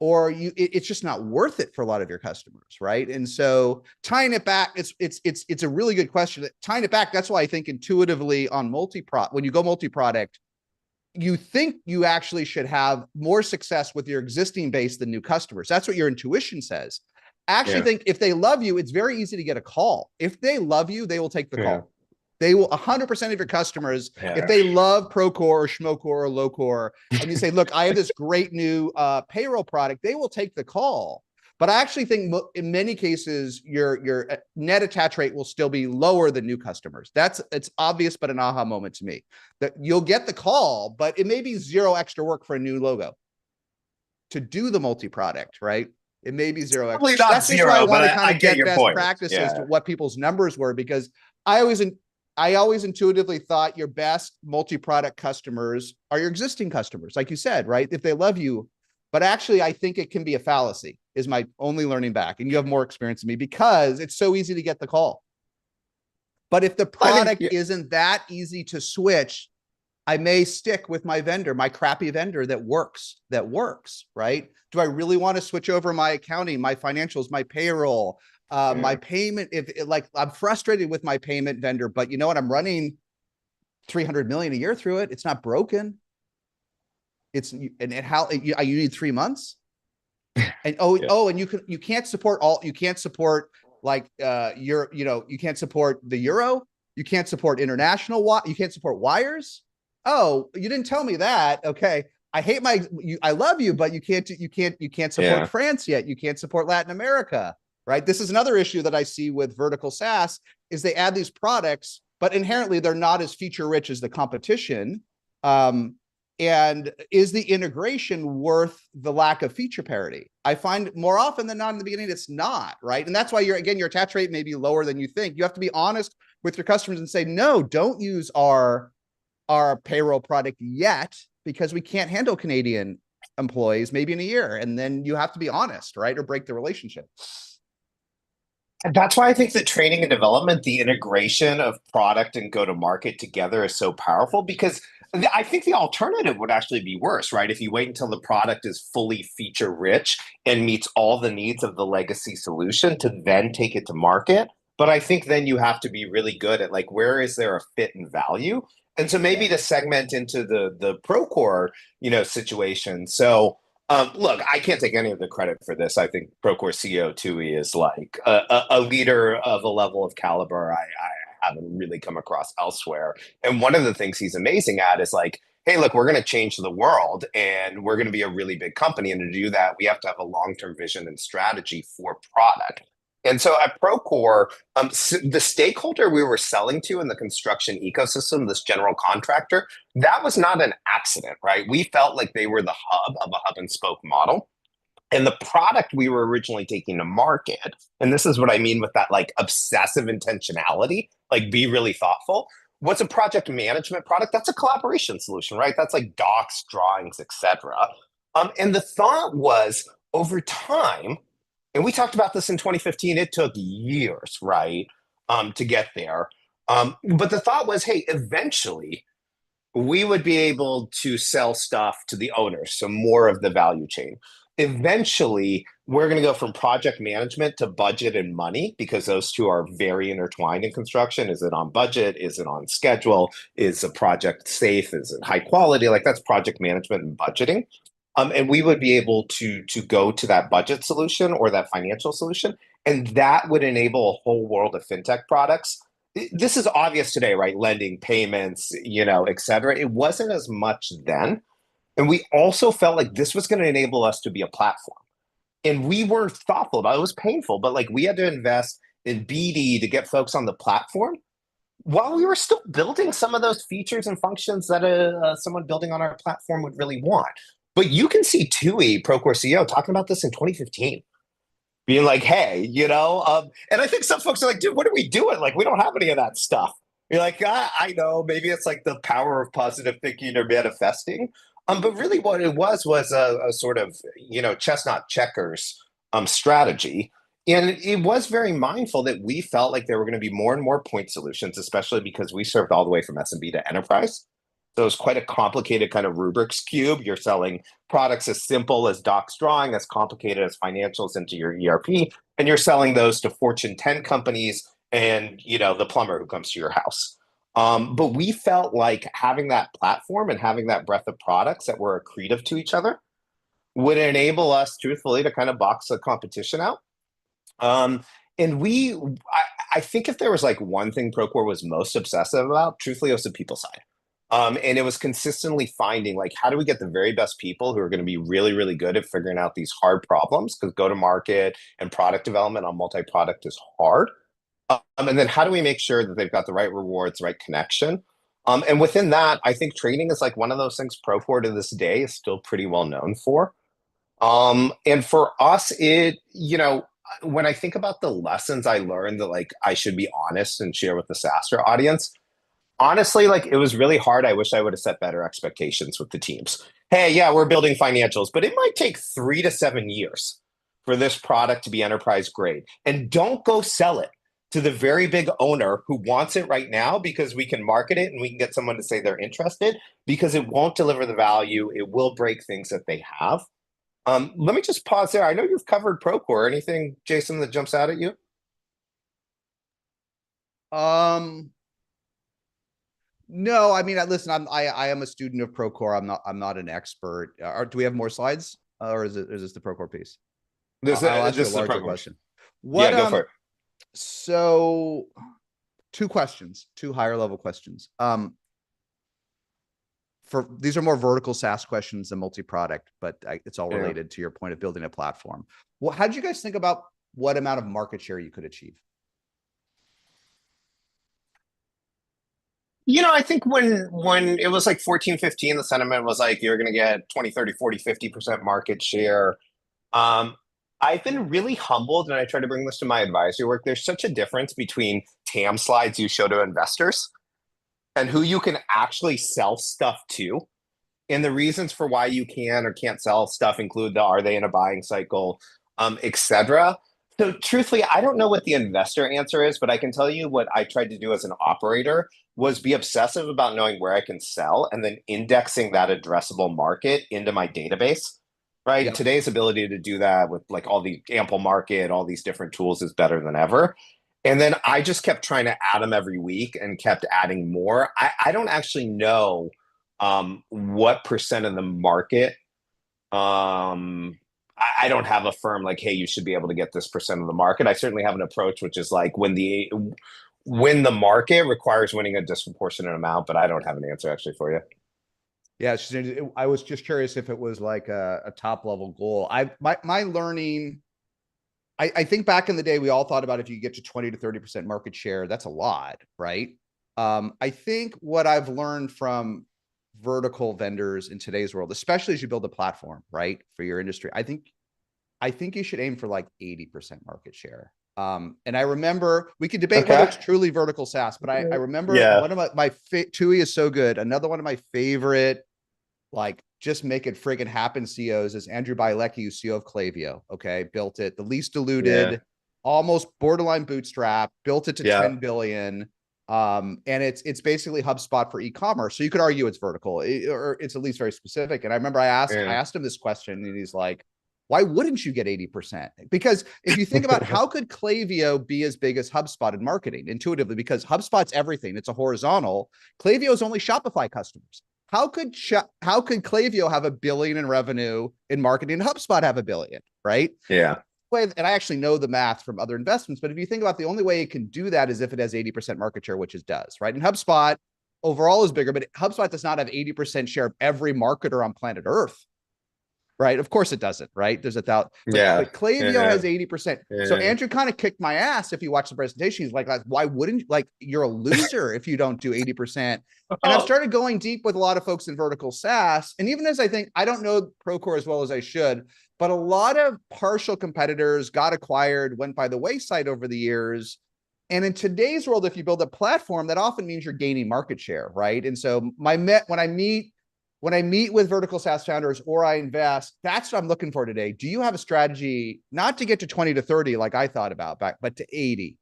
it's just not worth it for a lot of your customers, right? And so tying it back, it's a really good question. Tying it back, that's why I think intuitively on when you go multi-product, you think you actually should have more success with your existing base than new customers. That's what your intuition says. I actually think if they love you, it's very easy to get a call. If they love you, they will take the call. They will 100% of your customers, if they love Procore or Schmocore or Lowcore, and you say, look, I have this great new payroll product, they will take the call. But I actually think in many cases, your net attach rate will still be lower than new customers. It's obvious, but an aha moment to me that you'll get the call, but it may be 0 extra work for a new logo to do the multi-product, right? It may be 0 extra. Probably not That's 0, why I want but to kind of get best practices to what people's numbers were, because I always intuitively thought your best multi-product customers are your existing customers, like you said, right? If they love you. But actually, I think it can be a fallacy, is my only learning back. And you have more experience than me because it's so easy to get the call. But if the product isn't that easy to switch, I may stick with my vendor, my crappy vendor that works, right? Do I really want to switch over my accounting, my financials, my payroll, my payment? Like I'm frustrated with my payment vendor, but you know what? I'm running 300 million a year through it. It's not broken. You need 3 months. And and you can't support you can't support like you can't support the euro. You can't support international. You can't support wires. Oh, you didn't tell me that. Okay. I love you, but you can't support France yet. You can't support Latin America, right? This is another issue that I see with vertical SaaS is they add these products, but inherently they're not as feature rich as the competition. And is the integration worth the lack of feature parity? I find more often than not in the beginning, it's not, right? And that's why your attach rate may be lower than you think. You have to be honest with your customers and say, no, don't use our payroll product yet, because we can't handle Canadian employees maybe in a year. And then you have to be honest, right? Or break the relationship. And that's why I think that training and development, the integration of product and go-to-market together is so powerful, because I think the alternative would actually be worse, right? If you wait until the product is fully feature rich and meets all the needs of the legacy solution to then take it to market, But I think then you have to be really good at like, where is there a fit and value? And so maybe to segment into the Procore, situation. So look, I can't take any of the credit for this. I think Procore CEO Tui is like a leader of a level of caliber I haven't really come across elsewhere. And one of the things he's amazing at is like, hey, look, we're going to change the world and we're going to be a really big company. And to do that, we have to have a long-term vision and strategy for product. And so at Procore, the stakeholder we were selling to in the construction ecosystem, this general contractor, that was not an accident, right? We felt like they were the hub of a hub and spoke model. And the product we were originally taking to market, and this is what I mean with that like obsessive intentionality, like be really thoughtful. What's a project management product? That's a collaboration solution, right? That's like docs, drawings, etc. And the thought was over time, and we talked about this in 2015, it took years, right, to get there. But the thought was, hey, eventually we would be able to sell stuff to the owners, so more of the value chain. Eventually, we're going to go from project management to budget and money because those two are very intertwined in construction. Is it on budget? Is it on schedule? Is the project safe? Is it high quality? Like that's project management and budgeting. And we would be able to go to that budget solution or that financial solution, and that would enable a whole world of fintech products. This is obvious today, right? Lending, payments, et cetera. It wasn't as much then. And we also felt like this was going to enable us to be a platform. And we were thoughtful about it. It was painful, but like we had to invest in BD to get folks on the platform while we were still building some of those features and functions that someone building on our platform would really want. But you can see Tui, Procore CEO, talking about this in 2015, being like, hey, and I think some folks are like, dude, what are we doing? Like, we don't have any of that stuff. You're like, I know, maybe it's like the power of positive thinking or manifesting. But really what it was a sort of, chestnut checkers strategy. And it was very mindful that we felt like there were going to be more and more point solutions, especially because we served all the way from SMB to enterprise. So it was quite a complicated kind of Rubik's Cube. You're selling products as simple as docs drawing, as complicated as financials into your ERP, and you're selling those to Fortune 10 companies and, the plumber who comes to your house. But we felt like having that platform and having that breadth of products that were accretive to each other would enable us, truthfully, to kind of box the competition out. I think if there was like one thing Procore was most obsessive about, truthfully, it was the people side. And it was consistently finding like, how do we get the very best people who are going to be really, really good at figuring out these hard problems? Because go to market and product development on multi-product is hard. And then how do we make sure that they've got the right rewards, right connection? And within that, I think training is like one of those things Procore to this day is still pretty well known for. And for us, when I think about the lessons I learned that like I should be honest and share with the SaaStr audience, honestly, like it was really hard. I wish I would have set better expectations with the teams. Hey, yeah, we're building financials, but it might take 3 to 7 years for this product to be enterprise grade. And don't go sell it to the very big owner who wants it right now because we can market it and we can get someone to say they're interested, because it won't deliver the value. It will break things that they have. Let me just pause there. I know you've covered Procore. Anything, Jason, that jumps out at you? No, I mean, listen, I am a student of Procore. I'm not an expert. Do we have more slides, or is this the Procore piece? I'll ask you a larger question. Yeah, go for it. So, two higher level questions. These are more vertical SaaS questions than multi-product, but it's all related to your point of building a platform. Well, how did you guys think about what amount of market share you could achieve? I think when it was like 14, 15, the sentiment was like, you're going to get 20, 30, 40, 50% market share. I've been really humbled, and I try to bring this to my advisory work. There's such a difference between TAM slides you show to investors and who you can actually sell stuff to. And the reasons for why you can or can't sell stuff include are they in a buying cycle, et cetera. So truthfully, I don't know what the investor answer is, but I can tell you what I tried to do as an operator was be obsessive about knowing where I can sell and then indexing that addressable market into my database, right? Yep. Today's ability to do that with like all the ample market, all these different tools is better than ever. And then I just kept trying to add them every week and kept adding more. I don't actually know what percent of the market. I don't have a firm like, hey, you should be able to get this percent of the market. I certainly have an approach, which is like when the market requires winning a disproportionate amount, but I don't have an answer actually for you. Yeah, I was just curious if it was like a top level goal. My learning, I think back in the day, we all thought about if you get to 20 to 30% market share, that's a lot, right? I think what I've learned from vertical vendors in today's world, especially as you build a platform, right, for your industry, I think you should aim for like 80% market share. And I remember we could debate whether it's truly vertical SaaS, but I remember one of my TUI is so good. Another one of my favorite, like, just make it friggin' happen CEOs is Andrew Bielecki, who's CEO of Klaviyo. Okay. Built it, the least diluted, almost borderline bootstrap, built it to 10 billion. And it's basically HubSpot for e-commerce. So you could argue it's vertical, or it's at least very specific. And I remember I asked him this question, and he's like, why wouldn't you get 80%? Because if you think about how could Klaviyo be as big as HubSpot in marketing intuitively, because HubSpot's everything. It's a horizontal. Klaviyo is only Shopify customers. How could Klaviyo have $1 billion in revenue in marketing and HubSpot have $1 billion, right? Yeah. And I actually know the math from other investments, but if you think about the only way it can do that is if it has 80% market share, which it does, right? And HubSpot overall is bigger, but HubSpot does not have 80% share of every marketer on planet Earth. Right. Of course it doesn't. Right. There's 1,000. But Klaviyo has 80%. So Andrew kind of kicked my ass. If you watch the presentation, he's like, why wouldn't you? Like, you're a loser if you don't do 80%. And I've started going deep with a lot of folks in vertical SaaS. And even as I don't know Procore as well as I should, but a lot of partial competitors got acquired, went by the wayside over the years. And in today's world, if you build a platform, that often means you're gaining market share. Right. And so when I meet with vertical SaaS founders or I invest, that's what I'm looking for today. Do you have a strategy not to get to 20 to 30 like I thought about back, but to 80?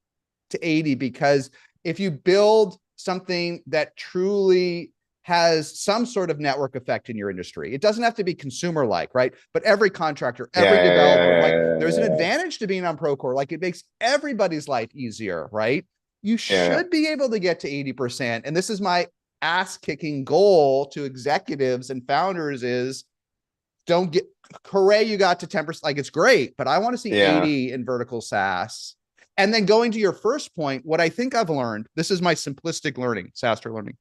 Because if you build something that truly has some sort of network effect in your industry, it doesn't have to be consumer-like, right? But every contractor, every developer, there's an advantage to being on Procore. Like, it makes everybody's life easier, right? You should be able to get to 80%. And this is my ass-kicking goal to executives and founders is don't get hooray, you got to 10%. Like, it's great, but I want to see 80 in vertical SaaS. And then going to your first point, what I think I've learned, this is my simplistic learning, SaaStr learning.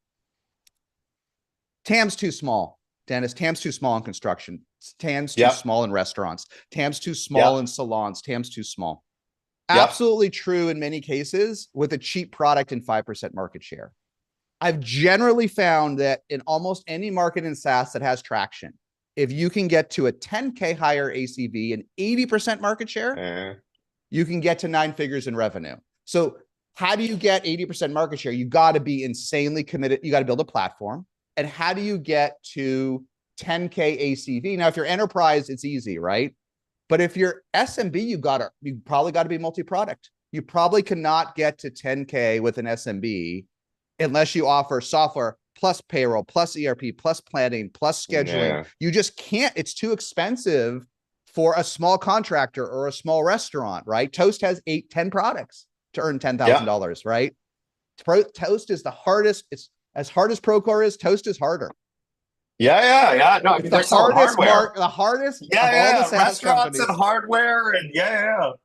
TAM's too small, Dennis. TAM's too small in construction. TAM's too small in restaurants. TAM's too small in salons. TAM's too small. Absolutely true in many cases with a cheap product and 5% market share. I've generally found that in almost any market in SaaS that has traction, if you can get to a 10K higher ACV and 80% market share, you can get to 9 figures in revenue. So how do you get 80% market share? You got to be insanely committed. You got to build a platform. And how do you get to 10K ACV? Now, if you're enterprise, it's easy, right? But if you're SMB, you probably got to be multi-product. You probably cannot get to 10K with an SMB unless you offer software plus payroll, plus ERP, plus planning, plus scheduling. You just can't. It's too expensive for a small contractor or a small restaurant, right? Toast has 10 products to earn $10,000, right? Toast is the hardest. It's as hard as Procore is. Toast is harder. No, I mean, the hardest mark, the hardest. All the restaurants and hardware and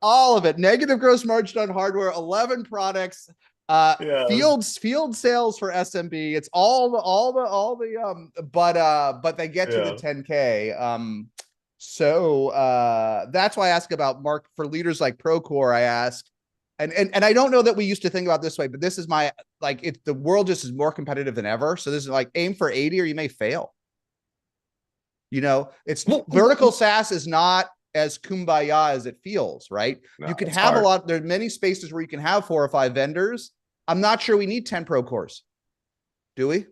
all of it. Negative gross margin on hardware. 11 products. Field sales for SMB. It's but they get to the 10K. So that's why I ask about for leaders like Procore. I ask, and I don't know that we used to think about this way, but this is my, like, the world just is more competitive than ever. So this is like, aim for 80 or you may fail. You know, it's vertical SaaS is not as kumbaya as it feels, right? No, you can have hard. There are many spaces where you can have 4 or 5 vendors. I'm not sure we need 10 Procores. Do we?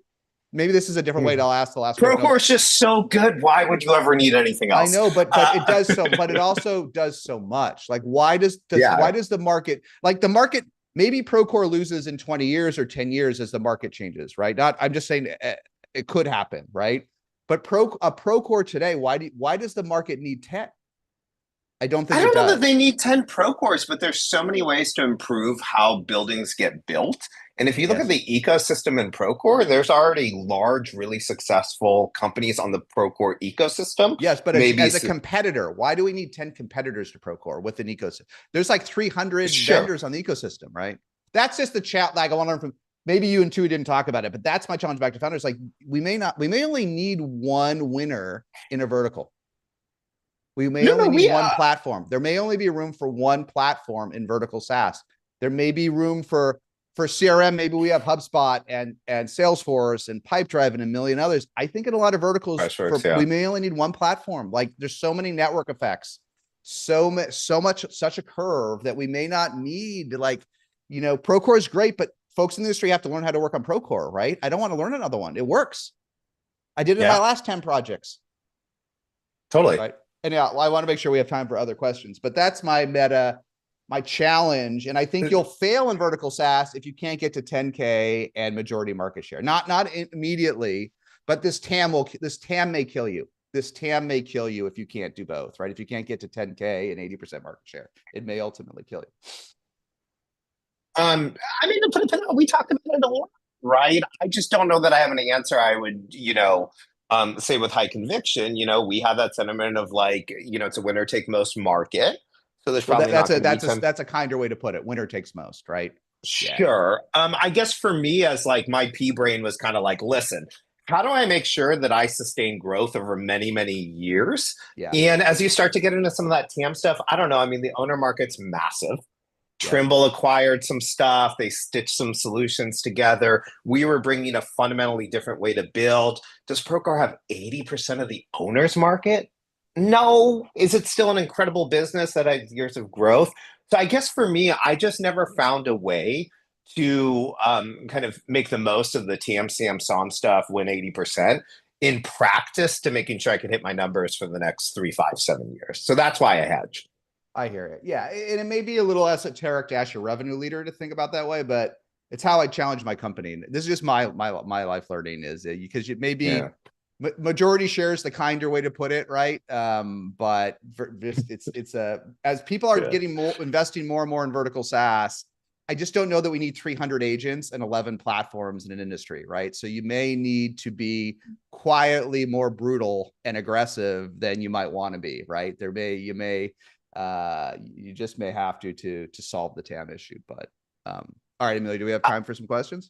Maybe this is a different way to ask the last one. Procore is just so good. Why would you ever need anything else? I know, but it does so, but it also does so much. Like, why does the market, maybe Procore loses in 20 years or 10 years as the market changes, right? I'm just saying it could happen, right? But Procore today, why does the market need 10? I don't think I it don't know that does. they need 10 Procores, but there's so many ways to improve how buildings get built. And if you look at Yes. the ecosystem in Procore, there's already large, really successful companies on the Procore ecosystem. Yes, but Maybe as a competitor, why do we need 10 competitors to Procore with an ecosystem? There's like 300 sure. vendors on the ecosystem, right? That's just the chat. Like I want to learn from, maybe you and Tui didn't talk about it, but that's my challenge back to founders. Like we may only need one winner in a vertical. We may only need one platform. There may only be room for one platform in vertical SaaS. There may be room for CRM. Maybe we have HubSpot and Salesforce and Pipedrive and a million others. I think in a lot of verticals, we may only need one platform. Like there's so many network effects, such a curve that we may not need. Like, you know, Procore is great, but folks in the industry have to learn how to work on Procore, right? I don't want to learn another one. It works. I did it in my last 10 projects. Totally. Right. And yeah, I want to make sure we have time for other questions, but that's my challenge. And I think you'll fail in vertical SaaS if you can't get to 10K and majority market share. Not immediately, but this TAM may kill you. This TAM may kill you if you can't do both, right? If you can't get to 10K and 80% market share, it may ultimately kill you. I mean, we talked about it a lot, right? I just don't know that I have an answer I would, say with high conviction. We have that sentiment of like, it's a winner take most market. So there's probably that's a kinder way to put it. Winner takes most, right? Sure. I guess for me, as like my P brain was kind of like, listen, how do I make sure that I sustain growth over many, many years? Yeah. And as you start to get into some of that TAM stuff, I don't know. I mean, the owner market's massive. Trimble acquired some stuff. They stitched some solutions together. We were bringing a fundamentally different way to build. Does Procore have 80% of the owner's market? No. Is it still an incredible business that has years of growth? So I guess for me, I just never found a way to kind of make the most of the TAM, SAM, SOM stuff, win 80% in practice to making sure I could hit my numbers for the next 3, 5, 7 years. So that's why I hedge. I hear it. Yeah. And it may be a little esoteric to ask your revenue leader to think about that way, but it's how I challenge my company. This is just my life learning is because it may be majority shares the kinder way to put it. Right. But as people are investing more and more in vertical SaaS, I just don't know that we need 300 agents and 11 platforms in an industry. Right. So you may need to be quietly more brutal and aggressive than you might want to be. Right. You just may have to solve the TAM issue. But all right, Amelia, do we have time for some questions?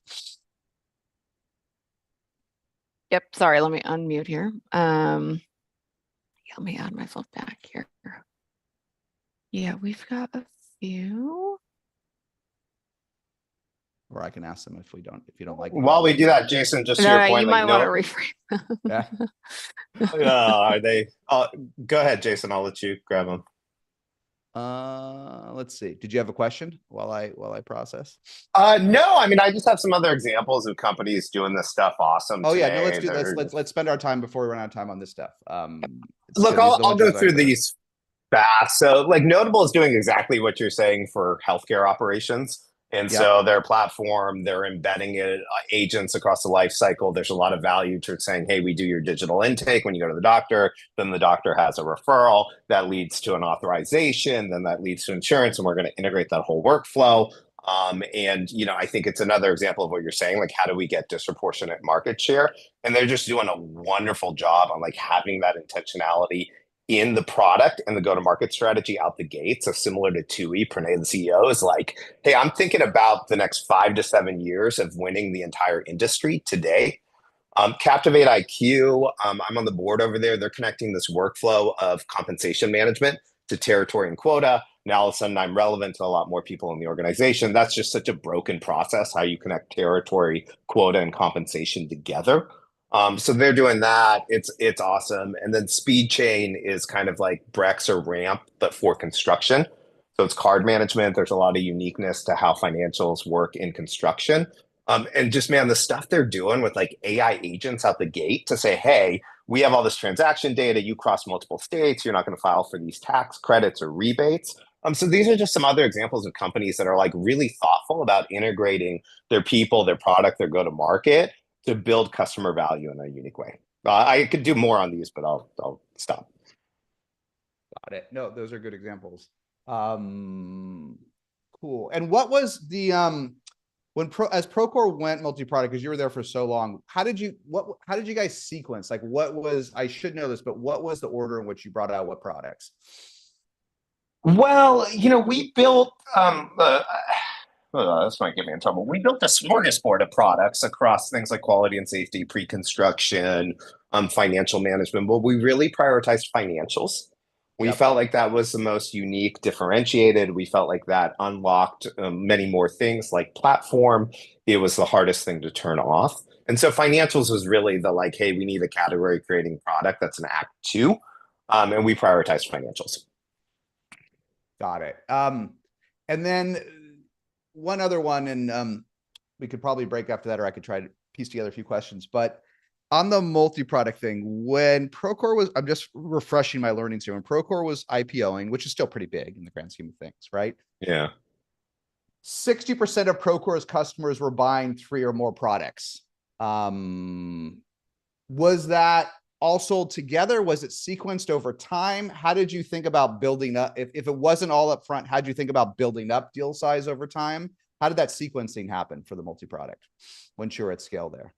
Yep. Sorry, let me unmute here. Let me add myself back here. Yeah, we've got a few. Or I can ask them if you don't like. While we do that, Jason, just to your point, you might want to rephrase. Yeah. Are they? Go ahead, Jason. I'll let you grab them. Let's see. Did you have a question while I process? No, I mean, I just have some other examples of companies doing this stuff awesome. Oh yeah, no, let's do this. Let's spend our time before we run out of time on this stuff. Look, I'll go through these fast. So like Notable is doing exactly what you're saying for healthcare operations. And so their platform, they're embedding it, agents across the life cycle. There's a lot of value to saying, hey, we do your digital intake when you go to the doctor. Then the doctor has a referral that leads to an authorization. Then that leads to insurance. And we're going to integrate that whole workflow. I think it's another example of what you're saying, like how do we get disproportionate market share? And they're just doing a wonderful job on like having that intentionality in the product and the go-to-market strategy out the gate. So similar to Tui, Pranay, the CEO, is like, hey, I'm thinking about the next 5 to 7 years of winning the entire industry today. Captivate IQ, I'm on the board over there. They're connecting this workflow of compensation management to territory and quota. Now all of a sudden I'm relevant to a lot more people in the organization. That's just such a broken process, how you connect territory, quota, and compensation together. So they're doing that. It's awesome. And then Speed Chain is kind of like Brex or Ramp, but for construction. So it's card management. There's a lot of uniqueness to how financials work in construction. And just, man, the stuff they're doing with like AI agents out the gate to say, hey, we have all this transaction data. You cross multiple states. You're not going to file for these tax credits or rebates. So these are just some other examples of companies that are like really thoughtful about integrating their people, their product, their go-to-market to build customer value in a unique way. I could do more on these, but I'll stop. Got it. No, those are good examples. Cool. And what was the as Procore went multi-product, because you were there for so long, how did you guys sequence? Like, what was, I should know this, but what was the order in which you brought out what products? Well, we built this might get me in trouble. We built a smorgasbord of products across things like quality and safety, pre-construction, financial management. But we really prioritized financials. We felt like that was the most unique, differentiated. We felt like that unlocked many more things like platform. It was the hardest thing to turn off. And so financials was really the like, hey, we need a category creating product that's an act two. And we prioritized financials. Got it. And then one other one, and we could probably break after that, or I could try to piece together a few questions. But on the multi-product thing, when Procore was, I'm just refreshing my learnings here. When Procore was IPOing, which is still pretty big in the grand scheme of things, right? Yeah. 60% of Procore's customers were buying 3 or more products. Was that all sold together? Was it sequenced over time? How did you think about building up? If it wasn't all up front, how did you think about building up deal size over time? How did that sequencing happen for the multi-product once you're at scale there?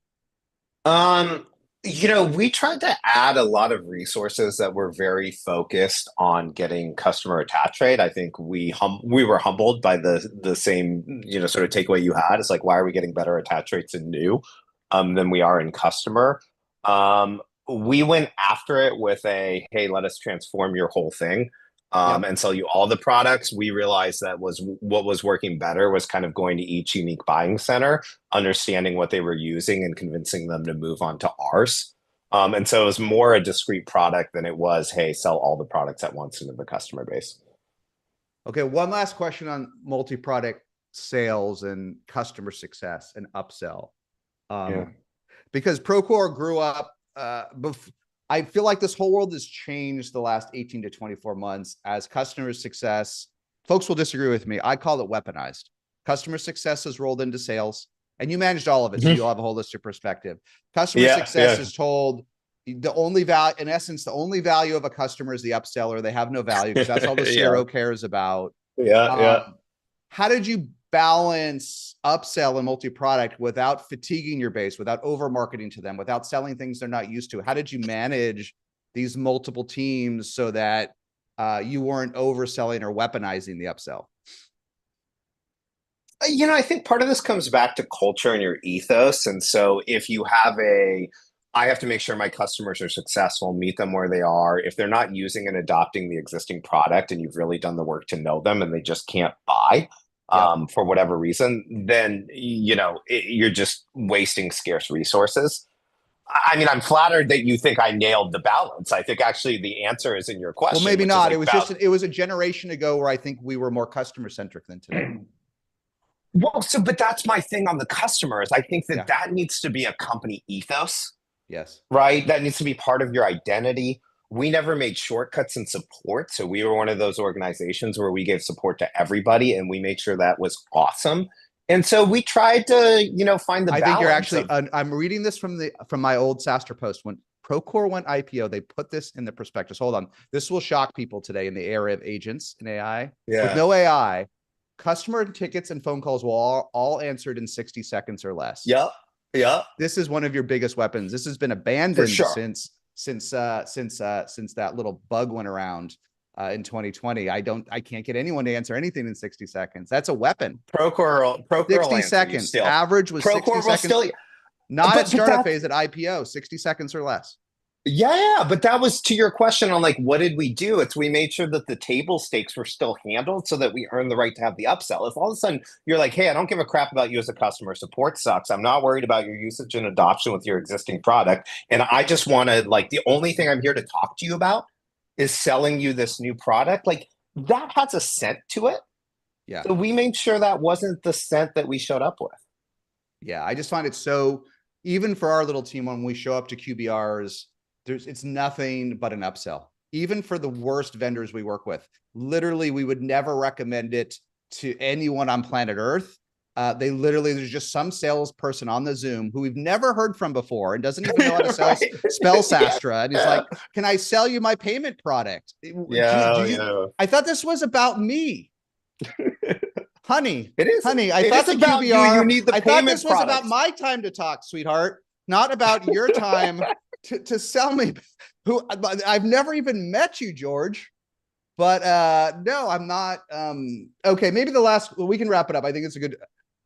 We tried to add a lot of resources that were very focused on getting customer attach rate. I think we were humbled by the same, sort of takeaway you had. It's like, why are we getting better attach rates in new than we are in customer? We went after it with a, hey, let us transform your whole thing and sell you all the products. We realized that what was working better was kind of going to each unique buying center, understanding what they were using and convincing them to move on to ours. And so it was more a discrete product than it was, hey, sell all the products at once into the customer base. Okay, one last question on multi-product sales and customer success and upsell. Because Procore grew up, I feel like this whole world has changed the last 18 to 24 months as customer success. Folks will disagree with me. I call it weaponized. Customer success has rolled into sales, and you managed all of it, so you'll have a holistic perspective. Customer success is told the only value, in essence, the only value of a customer is the upseller. They have no value because that's all the CRO cares about. How did you balance upsell and multi-product without fatiguing your base, without over marketing to them, without selling things they're not used to? How did you manage these multiple teams so that you weren't overselling or weaponizing the upsell? I think part of this comes back to culture and your ethos. And so if you have I have to make sure my customers are successful, meet them where they are. If they're not using and adopting the existing product and you've really done the work to know them and they just can't buy, for whatever reason, then, you're just wasting scarce resources. I mean, I'm flattered that you think I nailed the balance. I think actually the answer is in your question. Well, maybe not. It was it was a generation ago where I think we were more customer centric than today. Well, but that's my thing on the customers. I think that needs to be a company ethos. Yes. Right. That needs to be part of your identity. We never made shortcuts in support. So we were one of those organizations where we gave support to everybody and we made sure that was awesome. And so we tried to, find the balance. I think you're actually, I'm reading this from my old SaaStr post. When Procore went IPO, they put this in the prospectus. Hold on. This will shock people today in the era of agents and AI. With no AI, customer tickets and phone calls will all answered in 60 seconds or less. Yeah. This is one of your biggest weapons. This has been abandoned since that little bug went around in 2020. I can't get anyone to answer anything in 60 seconds. That's a weapon. Procore 60 seconds. Average was Procore 60 seconds. Not at startup phase, at IPO, 60 seconds or less. Yeah, but that was to your question on like, what did we do? We made sure that the table stakes were still handled so that we earned the right to have the upsell. If all of a sudden you're like, hey, I don't give a crap about you as a customer, support sucks. I'm not worried about your usage and adoption with your existing product. And I just want to the only thing I'm here to talk to you about is selling you this new product. Like that has a scent to it. Yeah. So we made sure that wasn't the scent that we showed up with. Yeah. I just find it so, even for our little team, when we show up to QBRs, it's nothing but an upsell. Even for the worst vendors we work with, literally, we would never recommend it to anyone on planet Earth They literally, there's just some salesperson on the Zoom who we've never heard from before and doesn't even know how to spell Sastra. And he's like, can I sell you my payment product? I thought this was about me. Honey, it is. Honey, I it thought is the about QBR, you need the I payment thought this was products. about my time to talk, sweetheart, not about your time to sell me. I've never even met you, George. But no, I'm not. Okay, maybe the last, well, we can wrap it up. I think it's a good.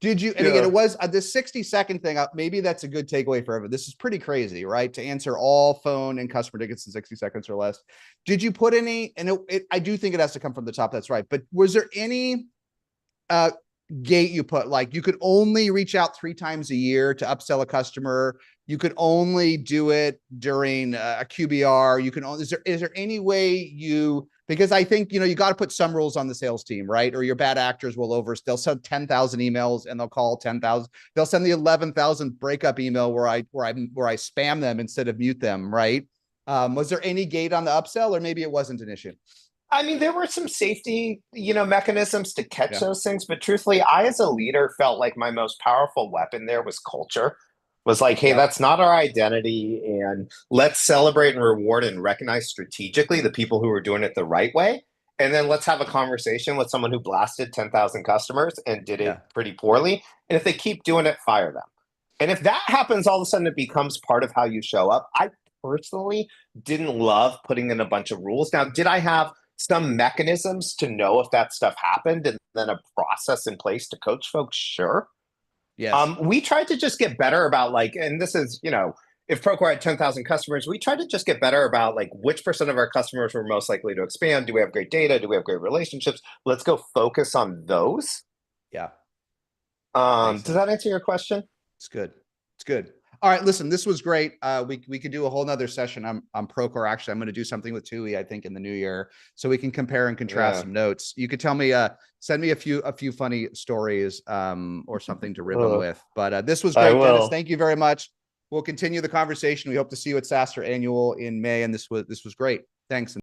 Did you, and again, it was this 60-second thing. Maybe that's a good takeaway for everyone. This is pretty crazy, right? To answer all phone and customer tickets in 60 seconds or less. Did you put any, and I do think it has to come from the top. That's right. But was there any gate you put, like you could only reach out 3 times a year to upsell a customer? You could only do it during a QBR. You can only, is there any way you, because I think, you got to put some rules on the sales team, right? Or your bad actors they'll send 10,000 emails and they'll call 10,000. They'll send the 11,000th breakup email where I spam them instead of mute them, right? Was there any gate on the upsell, or maybe it wasn't an issue? I mean, there were some safety, mechanisms to catch those things. But truthfully, I, as a leader, felt like my most powerful weapon there was culture. Was like, hey, that's not our identity. And let's celebrate and reward and recognize strategically the people who are doing it the right way. And then let's have a conversation with someone who blasted 10,000 customers and did it pretty poorly. And if they keep doing it, fire them. And if that happens, all of a sudden it becomes part of how you show up. I personally didn't love putting in a bunch of rules. Now, did I have some mechanisms to know if that stuff happened and then a process in place to coach folks? Sure. Yes. We tried to just get better about and this is, if Procore had 10,000 customers, we tried to just get better about which % of our customers were most likely to expand. Do we have great data? Do we have great relationships? Let's go focus on those. Yeah. Does that answer your question? It's good. It's good. All right, listen, this was great. We could do a whole nother session on Procore. Actually, I'm going to do something with TUI, I think, in the new year, so we can compare and contrast some notes. You could tell me, send me a few funny stories or something to rib them with. But this was great, Dennis. Thank you very much. We'll continue the conversation. We hope to see you at SaaStr Annual in May, and this was great. Thanks.